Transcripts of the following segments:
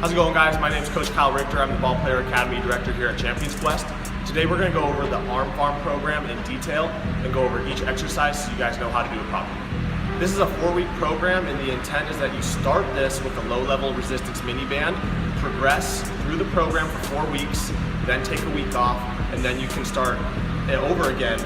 How's it going, guys? My name is Coach Kyle Richter. I'm the Ball Player Academy Director here at Champions Quest. Today we're going to go over the arm farm program in detail and go over each exercise so you guys know how to do it properly. This is a 4-week program, and the intent is that you start this with a low-level resistance mini band, progress through the program for 4 weeks, then take a week off, and then you can start over again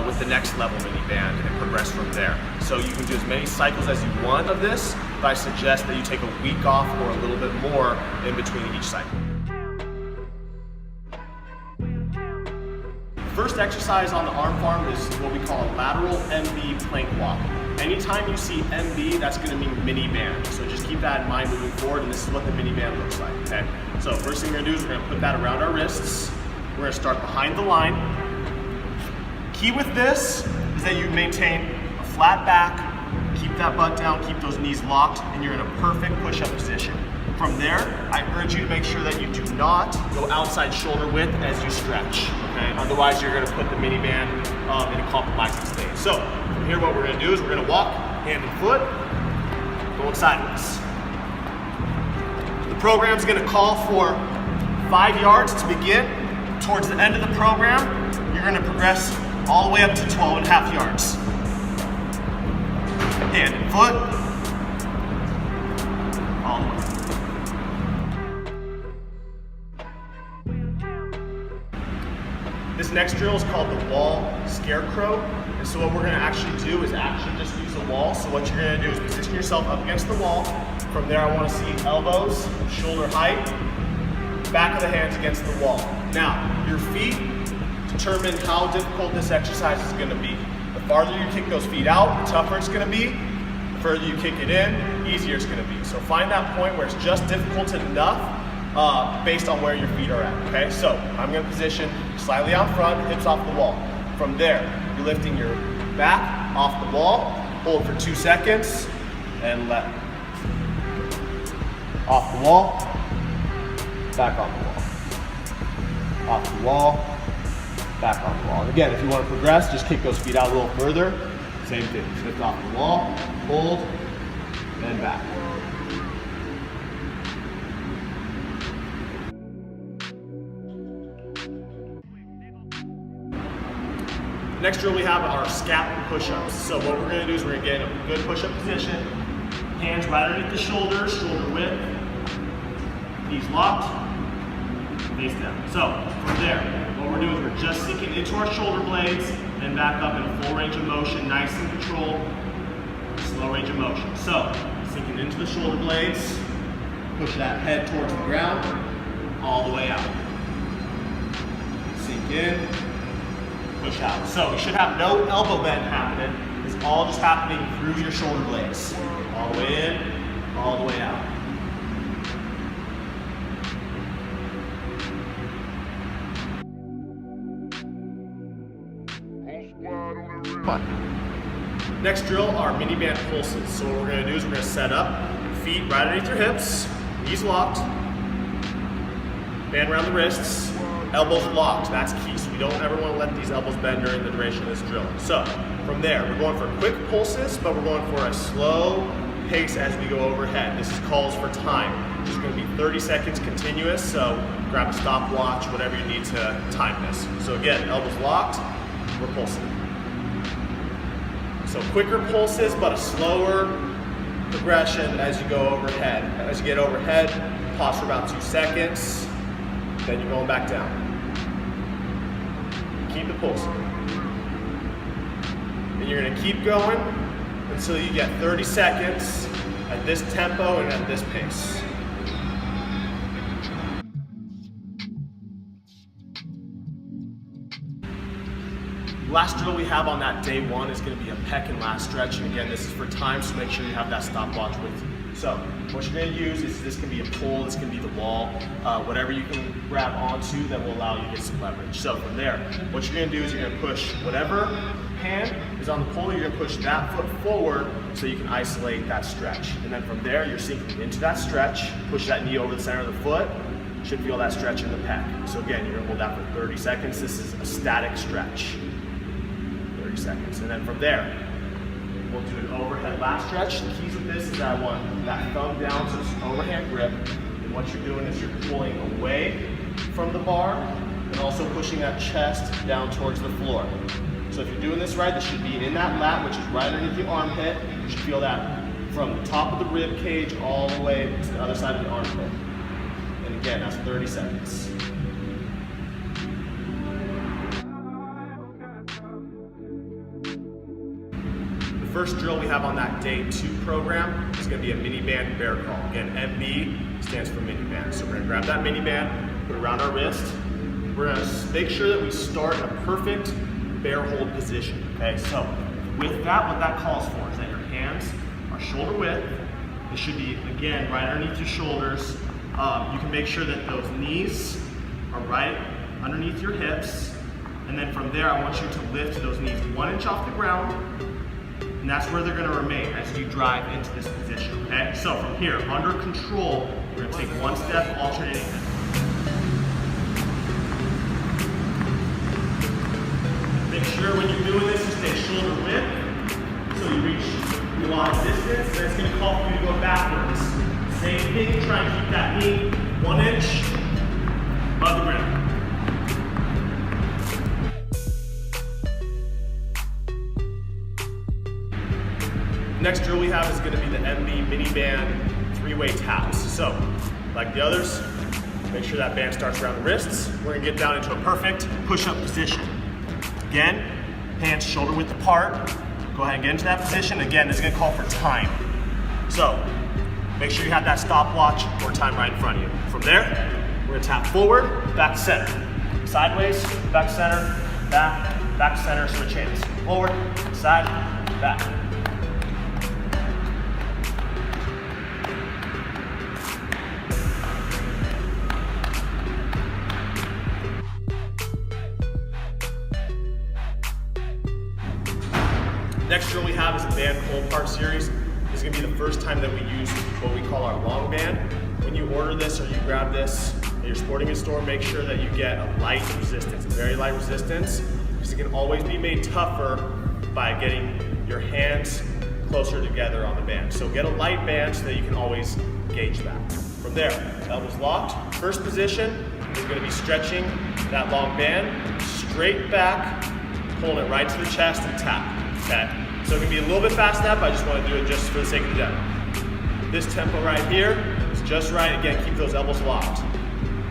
with the next level mini band and progress from there. So you can do as many cycles as you want of this, but I suggest that you take a week off or a little bit more in between each cycle. The first exercise on the arm farm is what we call a lateral MB plank walk. Anytime you see MB, that's going to mean mini band. So just keep that in mind moving forward, and this is what the mini band looks like, okay? So first thing we're going to do is we're going to put that around our wrists. We're going to start behind the line. Key with this is that you maintain a flat back, keep that butt down, keep those knees locked, and you're in a perfect push-up position. From there, I urge you to make sure that you do not go outside shoulder width as you stretch, okay? Otherwise, you're gonna put the mini band in a compromising state. So, from here, what we're gonna do is we're gonna walk hand and foot, going sideways. The program's gonna call for 5 yards to begin. Towards the end of the program, you're gonna progress all the way up to 12.5 yards. Hand and foot, all the way. This next drill is called the wall scarecrow. And so what we're gonna actually do is actually just use a wall. So what you're gonna do is position yourself up against the wall. From there, I wanna see elbows, shoulder height, back of the hands against the wall. Now, your feet determine how difficult this exercise is gonna be. The farther you kick those feet out, the tougher it's gonna be. The further you kick it in, easier it's gonna be. So find that point where it's just difficult enough based on where your feet are at, okay? So I'm gonna position slightly out front, hips off the wall. From there, you're lifting your back off the wall, hold for 2 seconds, and let off the wall, back on the wall, off the wall, back on the wall. And again, if you want to progress, just kick those feet out a little further. Same thing, lift off the wall, hold, and back. Next drill we have are SCAP push-ups. So what we're gonna do is we're gonna get in a good push-up position, hands right underneath the shoulders, shoulder width, knees locked, face down. So from there, what we're doing is we're just sinking into our shoulder blades and back up in a full range of motion, nice and controlled, slow range of motion. So sinking into the shoulder blades, push that head towards the ground, all the way out. Sink in, push out. So you should have no elbow bend happening. It's all just happening through your shoulder blades. All the way in, all the way out. Next drill are mini band pulses. So what we're gonna do is we're gonna set up, feet right underneath your hips, knees locked, band around the wrists, elbows locked. That's key. So we don't ever want to let these elbows bend during the duration of this drill. So from there, we're going for quick pulses, but we're going for a slow pace as we go overhead. This calls for time. It's going to be 30 seconds continuous, so grab a stopwatch, whatever you need to time this. So again, elbows locked, we're pulsing. So quicker pulses, but a slower progression as you go overhead. As you get overhead, pause for about 2 seconds, then you're going back down. Keep the pulsing. And you're gonna keep going until you get 30 seconds at this tempo and at this pace. Last drill we have on that day one is going to be a pec and lat stretch. And again, this is for time, so make sure you have that stopwatch with you. So what you're going to use is, this can be a pull, this can be the wall, whatever you can grab onto that will allow you to get some leverage. So from there, what you're going to do is you're going to push whatever hand is on the pull, you're going to push that foot forward so you can isolate that stretch. And then from there, you're sinking into that stretch, push that knee over the center of the foot, should feel that stretch in the pec. So again, you're going to hold that for 30 seconds. This is a static stretch. 30 seconds. And then from there, we'll do an overhead lat stretch. The keys with this is that I want that thumb down, so it's an overhand grip. And what you're doing is you're pulling away from the bar and also pushing that chest down towards the floor. So if you're doing this right, this should be in that lat, which is right underneath the armpit. You should feel that from the top of the rib cage all the way to the other side of the armpit. And again, that's 30 seconds. The first drill we have on that day 2 program is going to be a mini band bear crawl. Again, MB stands for mini band. So we're going to grab that mini band, put it around our wrist. We're going to make sure that we start in a perfect bear hold position. Okay, so with that, what that calls for is that your hands are shoulder width. It should be, again, right underneath your shoulders. You can make sure that those knees are right underneath your hips. And then from there, I want you to lift those knees 1 inch off the ground. And that's where they're going to remain as you drive into this position, okay? So from here, under control, we're going to take 1 step, alternating it. Make sure when you're doing this, you stay shoulder width, so you reach a lot of distance, and it's going to call for you to go backwards. Same thing, try and keep that knee 1 inch above the ground. Next drill we have is going to be the MB mini band 3-way taps. So, like the others, make sure that band starts around the wrists. We're going to get down into a perfect push-up position. Again, hands shoulder width apart. Go ahead and get into that position. Again, this is going to call for time. So, make sure you have that stopwatch or time right in front of you. From there, we're going to tap forward, back center. Sideways, back center, back center, switch hands. Forward, side, back. Next drill we have is a band pull part series. This is going to be the first time that we use what we call our long band. When you order this or you grab this at your sporting goods store, make sure that you get a light resistance, a very light resistance, because it can always be made tougher by getting your hands closer together on the band. So get a light band so that you can always gauge that. From there, elbows locked. First position is going to be stretching that long band straight back, pulling it right to the chest and tap. Okay, so it can be a little bit fast now, but I just want to do it just for the sake of the demo. This tempo right here is just right. Again, keep those elbows locked.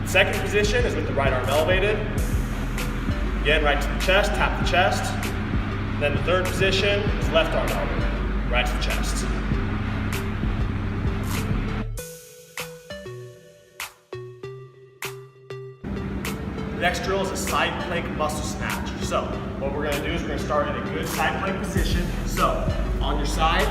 Second position is with the right arm elevated. Again, right to the chest, tap the chest. Then the third position is left arm elevated, right to the chest. Next drill is a side plank muscle snatch. So what we're going to do is we're going to start in a good side plank position. So on your side,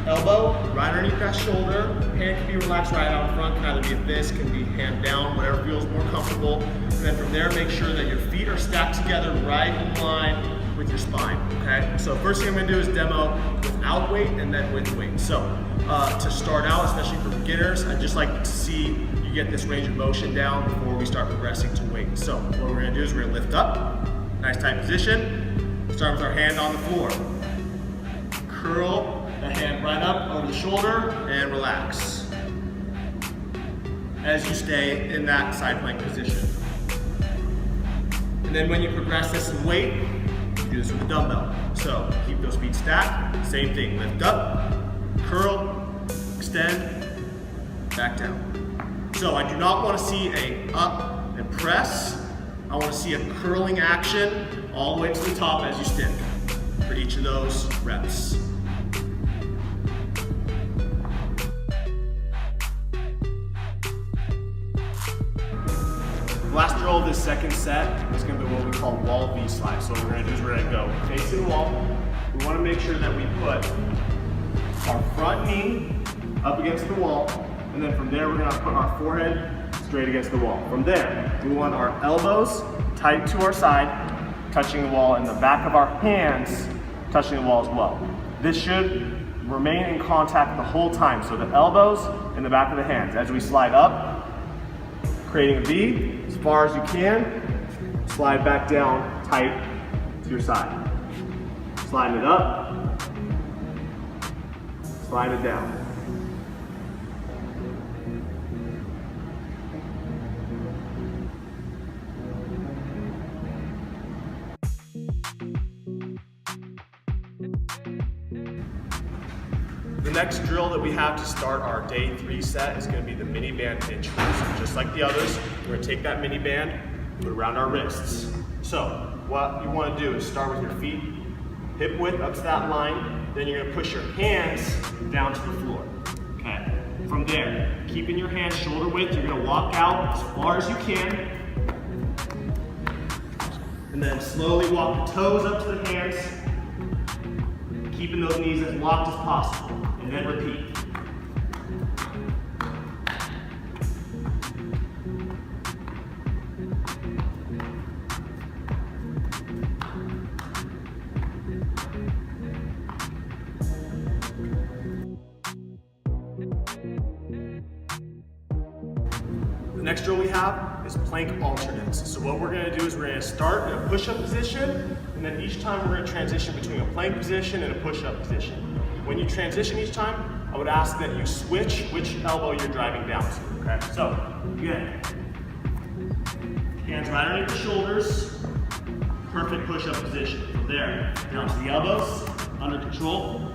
elbow right underneath that shoulder. Hand can be relaxed right out in front. Can either be a fist, can be hand down, whatever feels more comfortable. And then from there, make sure that your feet are stacked together right in line with your spine. Okay. So first thing I'm going to do is demo without weight and then with weight. So to start out, especially for beginners, I just like to see you get this range of motion down before we start progressing to weight. So what we're going to do is we're going to lift up, nice tight position, start with our hand on the floor. Curl the hand right up over the shoulder and relax as you stay in that side plank position. And then when you progress this in weight, you do this with a dumbbell. So keep those feet stacked, same thing, lift up, curl, extend, back down. So I do not want to see a up and press. I want to see a curling action all the way to the top as you stick for each of those reps. The last drill of this second set is going to be what we call wall V slide. So what we're going to do is we're going to go facing the wall. We want to make sure that we put our front knee up against the wall. And then from there, we're going to put our forehead straight against the wall. From there, we want our elbows tight to our side, touching the wall, and the back of our hands touching the wall as well. This should remain in contact the whole time. So the elbows and the back of the hands. As we slide up, creating a V as far as you can, slide back down tight to your side. Slide it up, slide it down. next drill that we have to start our day 3 set is going to be the mini band hinge press. So just like the others, we're going to take that mini band, put it around our wrists. So what you want to do is start with your feet hip width up to that line, then you're going to push your hands down to the floor. Okay. From there, keeping your hands shoulder width, you're going to walk out as far as you can, and then slowly walk the toes up to the hands, keeping those knees as locked as possible, and then repeat. The next drill we have is plank alternates. So what we're going to do is we're going to start in a push-up position, and then each time we're going to transition between a plank position and a push-up position. When you transition each time, I would ask that you switch which elbow you're driving down to. Okay? So again, hands right underneath the shoulders, perfect push-up position. From there, down to the elbows, under control,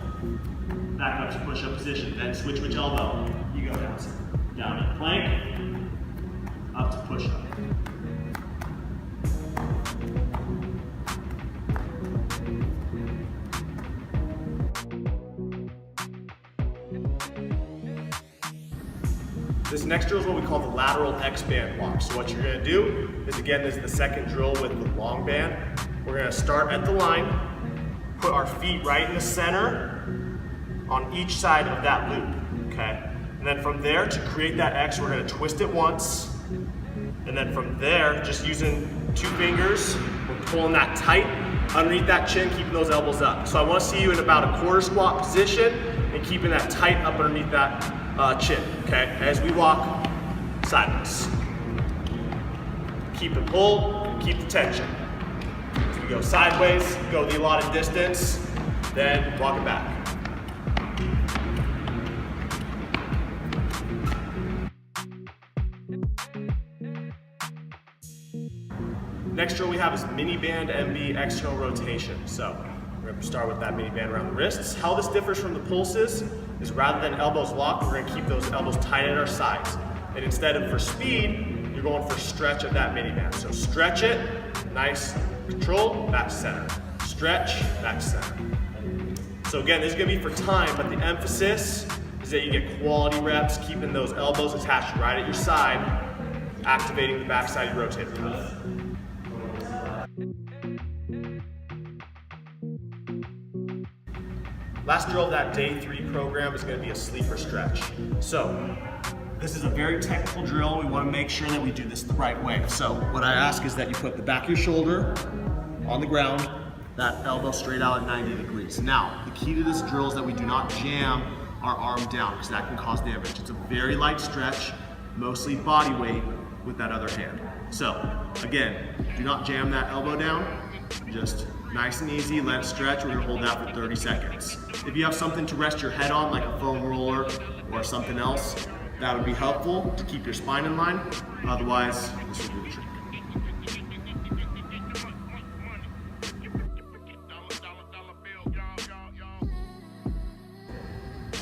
back up to push-up position. Then switch which elbow you go down to. Down to plank, up to push-up. This next drill is what we call the lateral X band walk. So what you're going to do is, again, this is the second drill with the long band. We're going to start at the line, put our feet right in the center on each side of that loop, okay? And then from there, to create that X, we're going to twist it once. And then from there, just using 2 fingers, we're pulling that tight underneath that chin, keeping those elbows up. So I want to see you in about a quarter squat position and keeping that tight up underneath that chin, okay? As we walk sideways. Keep the pull, keep the tension. As we go sideways, go the allotted distance, then walk it back. Next drill we have is mini band MB external rotation. So we're going to start with that mini band around the wrists. How this differs from the pulses is rather than elbows locked, we're going to keep those elbows tight at our sides. And instead of for speed, you're going for stretch of that mini band. So stretch it, nice, control, back to center. Stretch, back to center. So again, this is going to be for time, but the emphasis is that you get quality reps, keeping those elbows attached right at your side, activating the backside of your rotator cuff. Last drill of that day 3 program is going to be a sleeper stretch. So this is a very technical drill. We want to make sure that we do this the right way. So what I ask is that you put the back of your shoulder on the ground, that elbow straight out at 90 degrees. Now, the key to this drill is that we do not jam our arm down because that can cause damage. It's a very light stretch, mostly body weight with that other hand. So again, do not jam that elbow down. Just nice and easy, let it stretch. We're gonna hold that for 30 seconds. If you have something to rest your head on, like a foam roller or something else, that would be helpful to keep your spine in line. Otherwise, this will do the trick.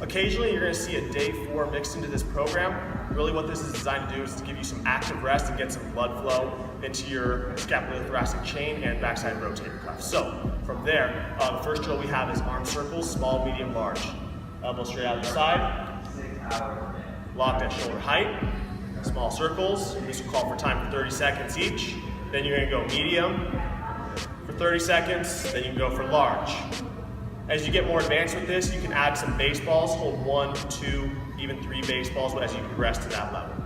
Occasionally, you're going to see a day 4 mixed into this program. Really what this is designed to do is to give you some active rest and get some blood flow into your scapulothoracic chain and backside rotator cuff. So from there, the first drill we have is arm circles, small, medium, large. Elbow straight out to the side, locked at shoulder height, small circles. This will call for time for 30 seconds each. Then you're going to go medium for 30 seconds, then you can go for large. As you get more advanced with this, you can add some baseballs, hold 1, 2, even 3 baseballs as you progress to that level.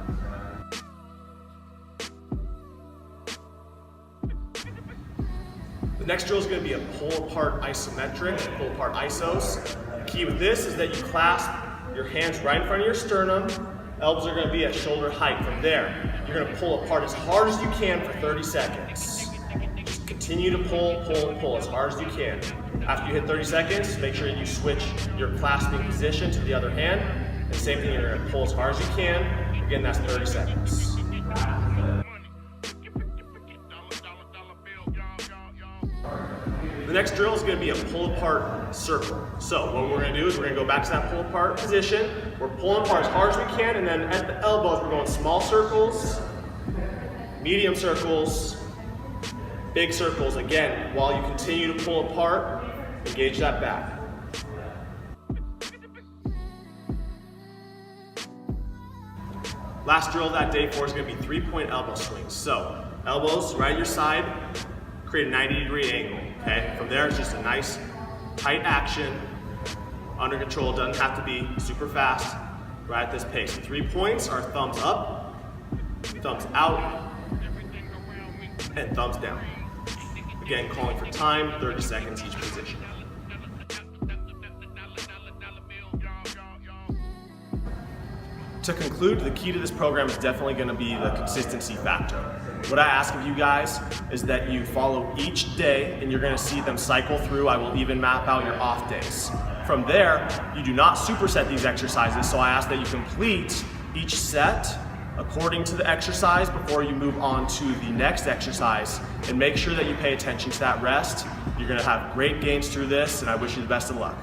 The next drill is going to be a pull apart isometric, pull apart isos. The key with this is that you clasp your hands right in front of your sternum. Elbows are going to be at shoulder height. From there, you're going to pull apart as hard as you can for 30 seconds. Just continue to pull, pull, pull as hard as you can. After you hit 30 seconds, make sure you switch your clasping position to the other hand. And same thing, you're going to pull as hard as you can. Again, that's 30 seconds. The next drill is going to be a pull apart circle. So what we're going to do is we're going to go back to that pull apart position. We're pulling apart as hard as we can, and then at the elbows we're going small circles, medium circles, big circles. Again, while you continue to pull apart, engage that back. Last drill of that day 4 is going to be 3-point elbow swings. So elbows right at your side, create a 90-degree angle. Okay. From there, it's just a nice tight action, under control. Doesn't have to be super fast. Right at this pace. 3 points are thumbs up, thumbs out, and thumbs down. Again, calling for time, 30 seconds each position. To conclude, the key to this program is definitely going to be the consistency factor. What I ask of you guys is that you follow each day, and you're going to see them cycle through. I will even map out your off days. From there, you do not superset these exercises, so I ask that you complete each set according to the exercise before you move on to the next exercise, and make sure that you pay attention to that rest. You're going to have great gains through this, and I wish you the best of luck.